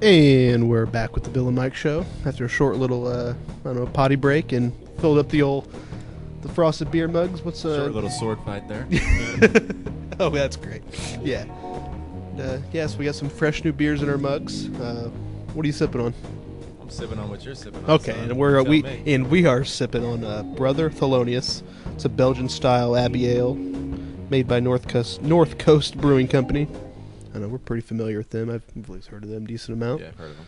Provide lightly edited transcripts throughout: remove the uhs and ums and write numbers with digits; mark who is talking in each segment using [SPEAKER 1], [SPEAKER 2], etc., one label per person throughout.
[SPEAKER 1] And we're back with the Bill and Mike Show after a short little, I don't know, potty break and filled up the frosted beer mugs. What's
[SPEAKER 2] short little sword fight there?
[SPEAKER 1] Oh, that's great. Yeah. Yes, we got some fresh new beers in our mugs. What are you sipping on?
[SPEAKER 2] I'm sipping on what you're sipping on.
[SPEAKER 1] Okay,
[SPEAKER 2] son.
[SPEAKER 1] and we are sipping on Brother Thelonious. It's a Belgian style Abbey ale made by North Coast Brewing Company. I know we're pretty familiar with them. I've at least heard of them a decent amount.
[SPEAKER 2] Yeah, I've heard of them.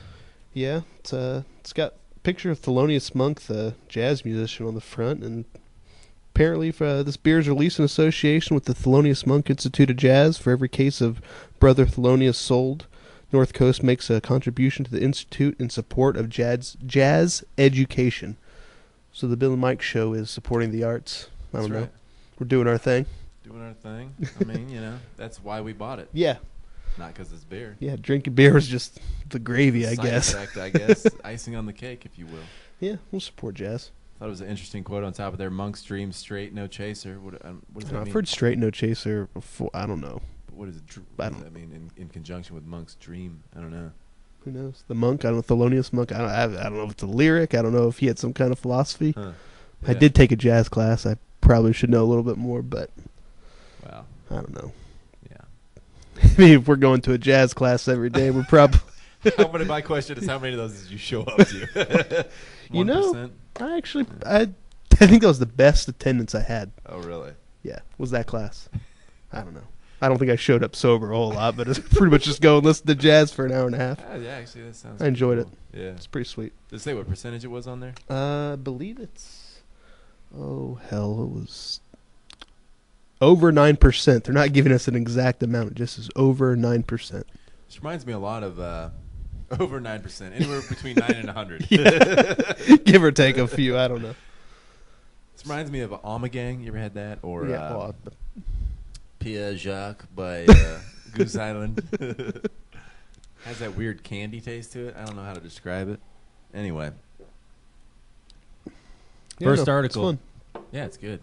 [SPEAKER 1] Yeah, it's got a picture of Thelonious Monk, the jazz musician, on the front, and apparently this beer is released in association with the Thelonious Monk Institute of Jazz. For every case of Brother Thelonious sold, North Coast makes a contribution to the Institute in support of jazz education. So the Bill and Mike Show is supporting the arts. I don't know. We're doing our thing.
[SPEAKER 2] Doing our thing. I mean, that's why we bought it.
[SPEAKER 1] Yeah.
[SPEAKER 2] Not because it's beer.
[SPEAKER 1] Yeah, drinking beer is just the gravy, I guess.
[SPEAKER 2] Side effect, I guess. Icing on the cake, if you will.
[SPEAKER 1] Yeah, we'll support jazz.
[SPEAKER 2] I thought it was an interesting quote on top of there. Monk's dream, straight, no chaser. What does that mean?
[SPEAKER 1] I've heard straight, no chaser before. I don't know.
[SPEAKER 2] What does that mean in conjunction with Monk's dream? I don't know.
[SPEAKER 1] Who knows? The monk, I don't know, Thelonious Monk. I don't know if it's a lyric. I don't know if he had some kind of philosophy.
[SPEAKER 2] Huh.
[SPEAKER 1] Yeah. I did take a jazz class. I probably should know a little bit more, but
[SPEAKER 2] wow.
[SPEAKER 1] I don't know.
[SPEAKER 2] Yeah.
[SPEAKER 1] I mean, if we're going to a jazz class every day, we're probably...
[SPEAKER 2] My question is, how many of those did you show up to? 1%?
[SPEAKER 1] I think that was the best attendance I had.
[SPEAKER 2] Oh, really?
[SPEAKER 1] Yeah, was that class. I don't know. I don't think I showed up sober a whole lot, but it's pretty much just go and listen to jazz for an hour and a half.
[SPEAKER 2] Yeah, actually, that sounds
[SPEAKER 1] I enjoyed
[SPEAKER 2] cool.
[SPEAKER 1] it.
[SPEAKER 2] Yeah.
[SPEAKER 1] It's pretty sweet.
[SPEAKER 2] Did it say what percentage it was on there?
[SPEAKER 1] I believe it's... Oh, hell, it was... over 9%. They're not giving us an exact amount. It just is over 9%.
[SPEAKER 2] This reminds me a lot of over 9%. Anywhere between 9 and 100.
[SPEAKER 1] Yeah. Give or take a few. I don't know.
[SPEAKER 2] This reminds me of Alma Gang. You ever had that? Or Pierre Jacques by Goose Island. Has that weird candy taste to it. I don't know how to describe it. Anyway. First article. Yeah, it's good.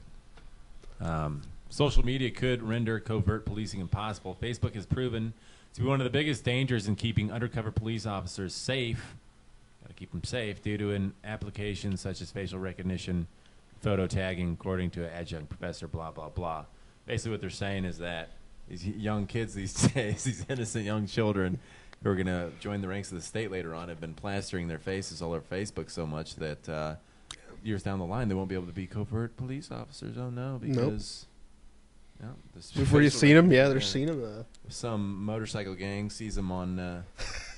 [SPEAKER 2] Social media could render covert policing impossible. Facebook has proven to be one of the biggest dangers in keeping undercover police officers safe. Got to keep them safe due to an application such as facial recognition, photo tagging, according to an adjunct professor, blah, blah, blah. Basically what they're saying is that these young kids these days, these innocent young children who are going to join the ranks of the state later on have been plastering their faces all over Facebook so much that years down the line they won't be able to be covert police officers. Oh, no, because...
[SPEAKER 1] Nope. Before you've seen them, they're seeing them.
[SPEAKER 2] Some motorcycle gang sees them on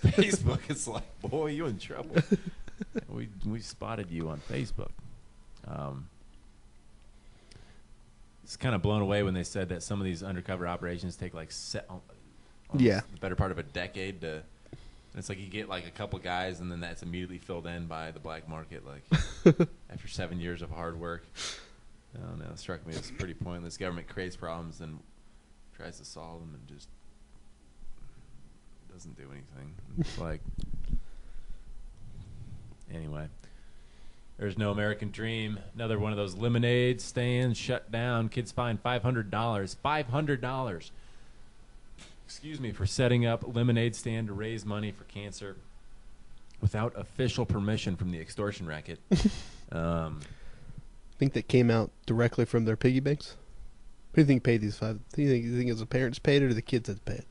[SPEAKER 2] Facebook. It's like, boy, you in trouble. we spotted you on Facebook. It's kind of blown away when they said that some of these undercover operations take like the better part of a decade to. It's like you get like a couple guys, and then that's immediately filled in by the black market, like after 7 years of hard work. I don't know. It struck me as pretty pointless. Government creates problems and tries to solve them and just doesn't do anything. It's like, anyway. There's no American Dream. Another one of those lemonade stands shut down. Kids fined $500. $500. Excuse me, for setting up a lemonade stand to raise money for cancer without official permission from the extortion racket.
[SPEAKER 1] Think that came out directly from their piggy banks? Who do you think paid these $5? Do you think it was the parents paid it or the kids had to pay it?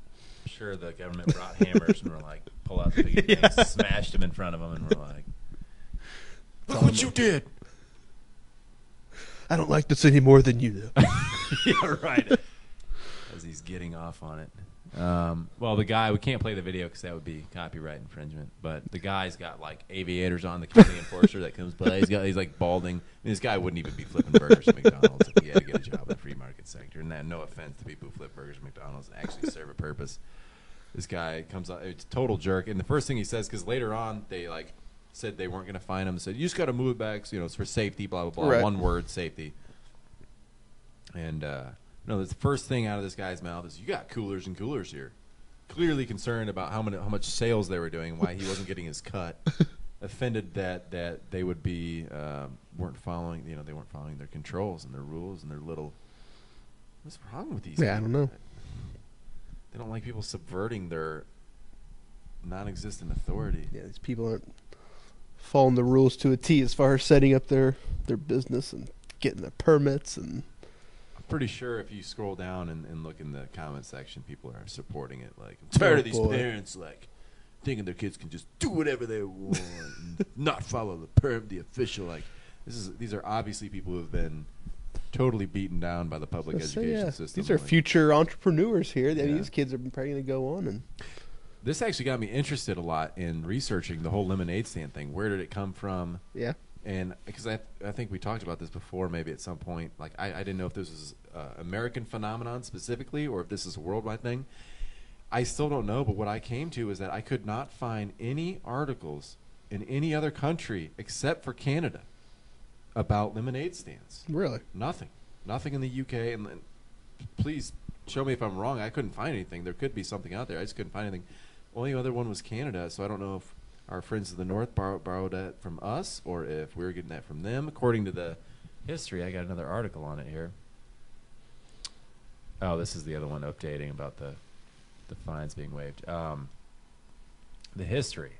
[SPEAKER 2] I'm sure the government brought hammers and were like, pull out the piggy banks, smashed them in front of them, and were like, look what you did.
[SPEAKER 1] I don't like this any more than you do.
[SPEAKER 2] Yeah, right. As he's getting off on it. Well, the guy, we can't play the video because that would be copyright infringement, but the guy's got like aviators on, the county enforcer that comes by. He's like balding. I mean, this guy wouldn't even be flipping burgers at McDonald's if he had to get a job in the free market sector. And that, no offense to people who flip burgers at McDonald's and actually serve a purpose. This guy comes out, it's a total jerk. And the first thing he says, because later on they like said they weren't going to fine him, said, you just got to move it back, so, it's for safety, blah, blah, blah.
[SPEAKER 1] Right.
[SPEAKER 2] One word, safety. And, no, the first thing out of this guy's mouth is, you got coolers and coolers here. Clearly concerned about how much sales they were doing, why he wasn't getting his cut. Offended that they would be weren't following their controls and their rules and their little. What's wrong with these?
[SPEAKER 1] Yeah, people? I don't know.
[SPEAKER 2] They don't like people subverting their non-existent authority.
[SPEAKER 1] Yeah, these people aren't following the rules to a T as far as setting up their business and getting their permits. And
[SPEAKER 2] I'm pretty sure if you scroll down and look in the comment section, people are supporting it. Like, I'm tired of these parents like thinking their kids can just do whatever they want and not follow the official. Like, these are obviously people who have been totally beaten down by the public education system.
[SPEAKER 1] These are future entrepreneurs here. These kids are probably going to go on. And
[SPEAKER 2] this actually got me interested a lot in researching the whole lemonade stand thing. Where did it come from?
[SPEAKER 1] Yeah.
[SPEAKER 2] And because I think we talked about this before, maybe at some point. Like, I didn't know if this was American phenomenon specifically or if this is a worldwide thing. I still don't know, but what I came to is that I could not find any articles in any other country except for Canada about lemonade stands.
[SPEAKER 1] Really?
[SPEAKER 2] Nothing in the UK. And please show me if I'm wrong. I couldn't find anything. There could be something out there. I just couldn't find anything. Only other one was Canada, so I don't know if our friends of the North borrowed that from us or if we were getting that from them. According to the history, I got another article on it here. Oh, this is the other one updating about the fines being waived. The history.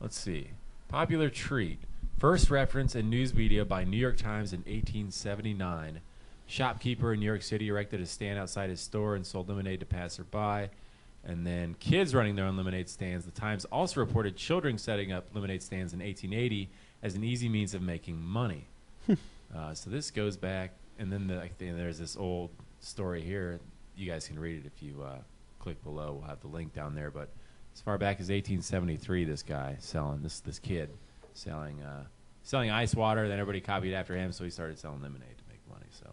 [SPEAKER 2] Let's see. Popular treat. First reference in news media by New York Times in 1879. Shopkeeper in New York City erected a stand outside his store and sold lemonade to passerby. And then kids running their own lemonade stands. The Times also reported children setting up lemonade stands in 1880 as an easy means of making money. So this goes back, and then there's this old story here. You guys can read it if you click below. We'll have the link down there. But as far back as 1873, this guy selling this kid selling ice water. Then everybody copied after him, so he started selling lemonade to make money. So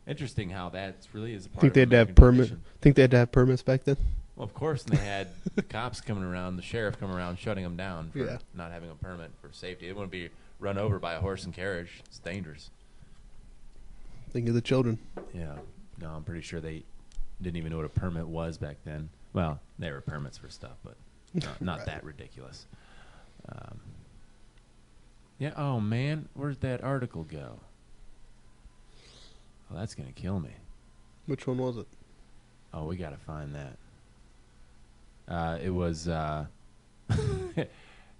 [SPEAKER 2] interesting how that really is a part.
[SPEAKER 1] Think they had to have permit. Think they had to have permits back then.
[SPEAKER 2] Well, of course, and they had the cops coming around, the sheriff coming around, shutting them down for not having a permit for safety. They wouldn't be run over by a horse and carriage. It's dangerous.
[SPEAKER 1] Think of the children.
[SPEAKER 2] Yeah. No, I'm pretty sure they didn't even know what a permit was back then. Well, there were permits for stuff, but not
[SPEAKER 1] Right.
[SPEAKER 2] that ridiculous. Yeah. Oh man, where'd that article go? Oh, that's gonna kill me.
[SPEAKER 1] Which one was it?
[SPEAKER 2] Oh, we gotta find that. It was it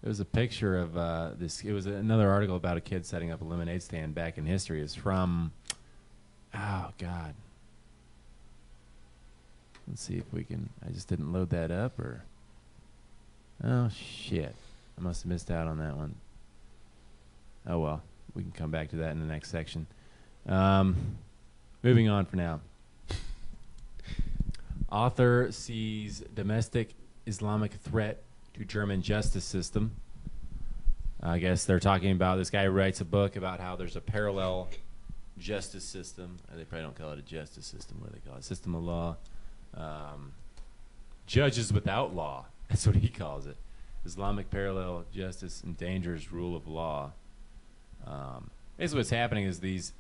[SPEAKER 2] was a picture of this. It was another article about a kid setting up a lemonade stand back in history. It's from, oh God. Let's see if we can. I just didn't load that up, or oh shit, I must have missed out on that one. Oh well, we can come back to that in the next section. Moving on for now. Author sees domestic Islamic threat to German justice system. I guess they're talking about, this guy writes a book about how there's a parallel justice system. They probably don't call it a justice system. What do they call it? System of law. Judges without law. That's what he calls it. Islamic parallel justice endangers rule of law. Basically what's happening is these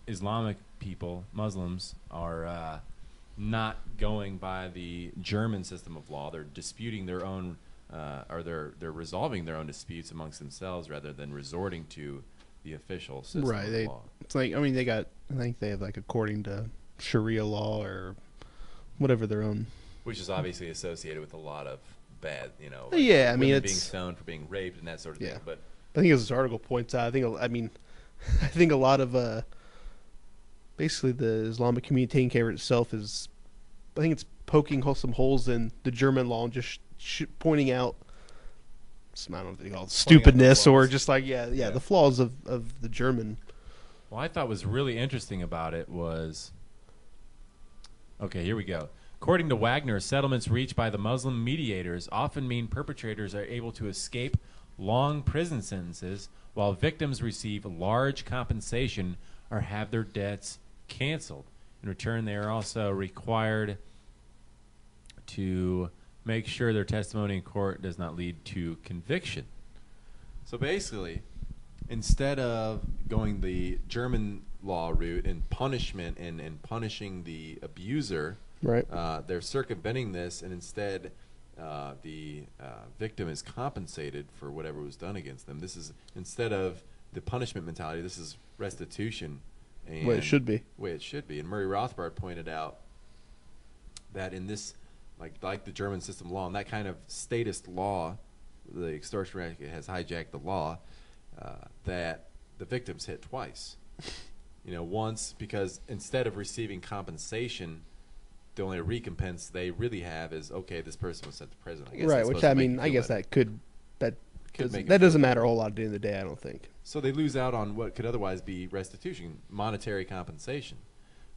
[SPEAKER 2] Islamic people, Muslims, are not going by the German system of law. They're disputing their own, or they're resolving their own disputes amongst themselves rather than resorting to the official system of law.
[SPEAKER 1] It's like, I mean, I think they have, like, according to Sharia law or whatever their own.
[SPEAKER 2] Which is obviously associated with a lot of bad,
[SPEAKER 1] Like I mean,
[SPEAKER 2] it's being stoned for being raped and that sort of thing. But
[SPEAKER 1] I think as this article points out, I think a lot of basically the Islamic community taking care of itself is, I think it's poking some holes in the German law and just pointing out some, I don't know if they call it stupidness or just like the flaws of the German.
[SPEAKER 2] Well, I thought was really interesting about it was, okay, here we go. According to Wagner, settlements reached by the Muslim mediators often mean perpetrators are able to escape long prison sentences while victims receive large compensation or have their debts canceled. In return, they are also required to make sure their testimony in court does not lead to conviction. So basically, instead of going the German law route and punishment and punishing the abuser,
[SPEAKER 1] right?
[SPEAKER 2] They're circumventing this, and instead the victim is compensated for whatever was done against them. This is, instead of the punishment mentality, this is restitution. And
[SPEAKER 1] way it should be.
[SPEAKER 2] Way it should be. And Murray Rothbard pointed out that in this
[SPEAKER 3] like the German system law, and that kind of statist law, the extortion racket has hijacked the law, that the victims hit twice. Once because instead of receiving compensation, the only recompense they really have is, okay, this person was sent to prison. I guess
[SPEAKER 1] Right, which I guess that doesn't matter a whole lot at the end of the day, I don't think.
[SPEAKER 3] So they lose out on what could otherwise be restitution, monetary compensation.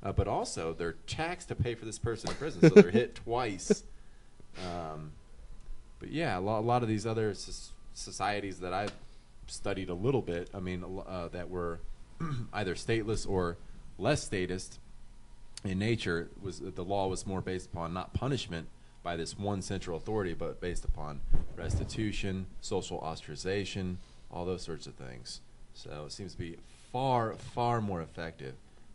[SPEAKER 3] But also, they're taxed to pay for this person in prison, so they're hit twice. But yeah, a lot of these other societies that I've studied a little bit, that were either stateless or less statist in nature, the law was more based upon not punishment by this one central authority, but based upon restitution, social ostracization, all those sorts of things. So it seems to be far, far more effective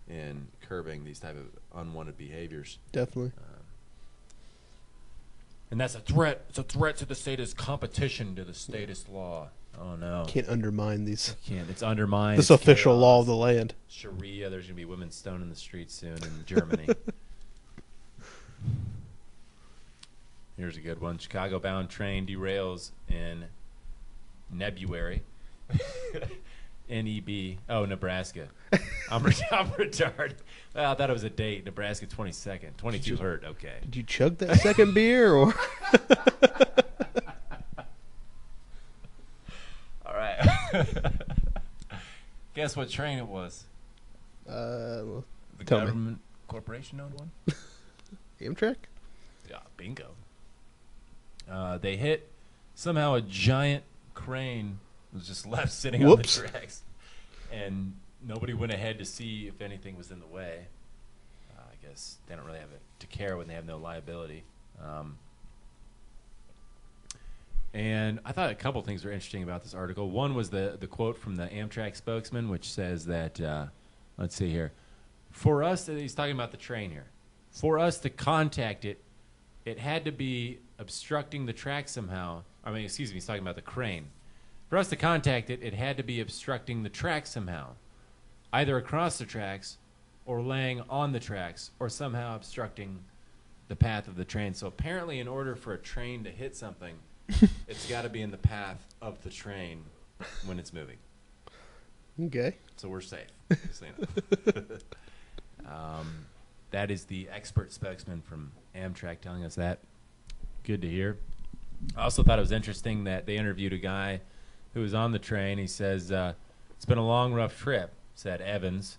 [SPEAKER 3] in curbing these type of unwanted behaviors.
[SPEAKER 1] Definitely.
[SPEAKER 2] And that's a threat. It's a threat to the statist competition to the statist law. Oh, no.
[SPEAKER 1] Can't undermine these.
[SPEAKER 2] Can't. It's undermined.
[SPEAKER 1] This official law of the land.
[SPEAKER 2] Sharia. There's going to be women stoned in the streets soon in Germany. Here's a good one. Chicago-bound train derails in Nebuary. NEB. Oh, Nebraska. I'm retarded. Well, I thought it was a date. Nebraska 22nd. 22 hurt. Okay.
[SPEAKER 1] Did you chug that second beer or?
[SPEAKER 2] All right. Guess what train it was?
[SPEAKER 1] Well,
[SPEAKER 2] The government corporation owned one?
[SPEAKER 1] Amtrak?
[SPEAKER 2] Yeah, bingo. They hit somehow a giant crane was just left sitting on the tracks, and nobody went ahead to see if anything was in the way. I guess they don't really have it to care when they have no liability. And I thought a couple things were interesting about this article. One was the quote from the Amtrak spokesman, which says that, let's see here, for us, he's talking about the train here, for us to contact it, it had to be obstructing the track somehow. He's talking about the crane. For us to contact it, it had to be obstructing the track somehow, either across the tracks or laying on the tracks or somehow obstructing the path of the train. So apparently in order for a train to hit something, it's got to be in the path of the train when it's moving.
[SPEAKER 1] Okay.
[SPEAKER 2] So we're safe. Just so you know. That is the expert spokesman from Amtrak telling us that. Good to hear. I also thought it was interesting that they interviewed a guy who was on the train. He says, it's been a long, rough trip, said Evans,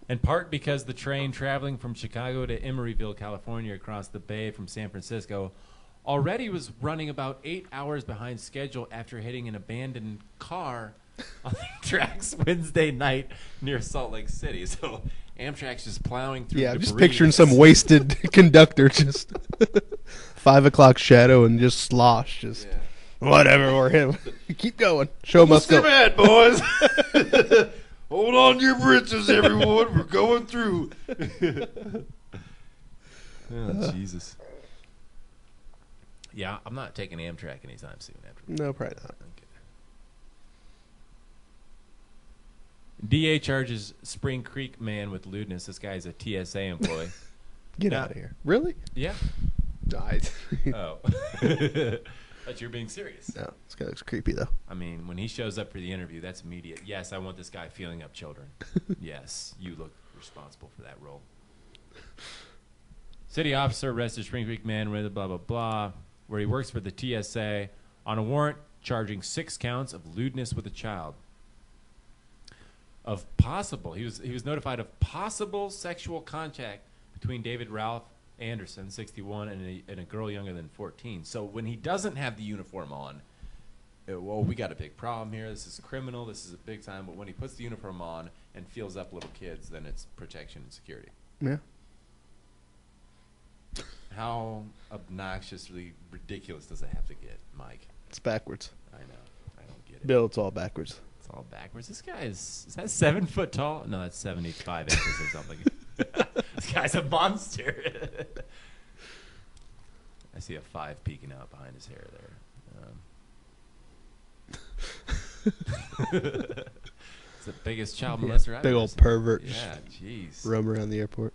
[SPEAKER 2] in part because the train traveling from Chicago to Emeryville, California, across the bay from San Francisco, already was running about 8 hours behind schedule after hitting an abandoned car on the tracks Wednesday night near Salt Lake City. So Amtrak's just plowing through
[SPEAKER 1] debris.
[SPEAKER 2] debris.
[SPEAKER 1] Just picturing some wasted conductor just 5 o'clock shadow and just slosh. Just whatever, or him. Keep going. Show must go.
[SPEAKER 3] Mad, boys. Hold on to your britches, everyone. We're going through.
[SPEAKER 2] Oh, Jesus. Yeah, I'm not taking Amtrak anytime soon.
[SPEAKER 1] No, probably not.
[SPEAKER 2] Okay. DA charges Spring Creek man with lewdness. This guy's a TSA employee.
[SPEAKER 1] Get out of here. Really?
[SPEAKER 2] Yeah.
[SPEAKER 1] Died.
[SPEAKER 2] Oh. Thought you were being serious.
[SPEAKER 1] No, this guy looks creepy, though.
[SPEAKER 2] I mean, when he shows up for the interview, that's immediate. Yes, I want this guy feeling up children. Yes, you look responsible for that role. City officer arrested Spring Creek man with blah, blah, blah, where he works for the TSA on a warrant charging 6 counts of lewdness with a child. Of possible, he was notified of possible sexual contact between David Ralph Anderson, 61, and a girl younger than 14. So when he doesn't have the uniform on, well, we got a big problem here. This is criminal. This is a big time. But when he puts the uniform on and feels up little kids, then it's protection and security.
[SPEAKER 1] Yeah.
[SPEAKER 2] How obnoxiously ridiculous does it have to get, Mike?
[SPEAKER 1] It's backwards.
[SPEAKER 2] I know. I don't get it.
[SPEAKER 1] Bill, it's all backwards.
[SPEAKER 2] It's all backwards. This guy is that 7 foot tall? No, that's 75 inches or something. This guy's a monster. I see a 5 peeking out behind his hair there. It's the biggest child molester I've
[SPEAKER 1] Big
[SPEAKER 2] ever
[SPEAKER 1] old
[SPEAKER 2] seen.
[SPEAKER 1] pervert.
[SPEAKER 2] Yeah, jeez.
[SPEAKER 1] Roam around the airport.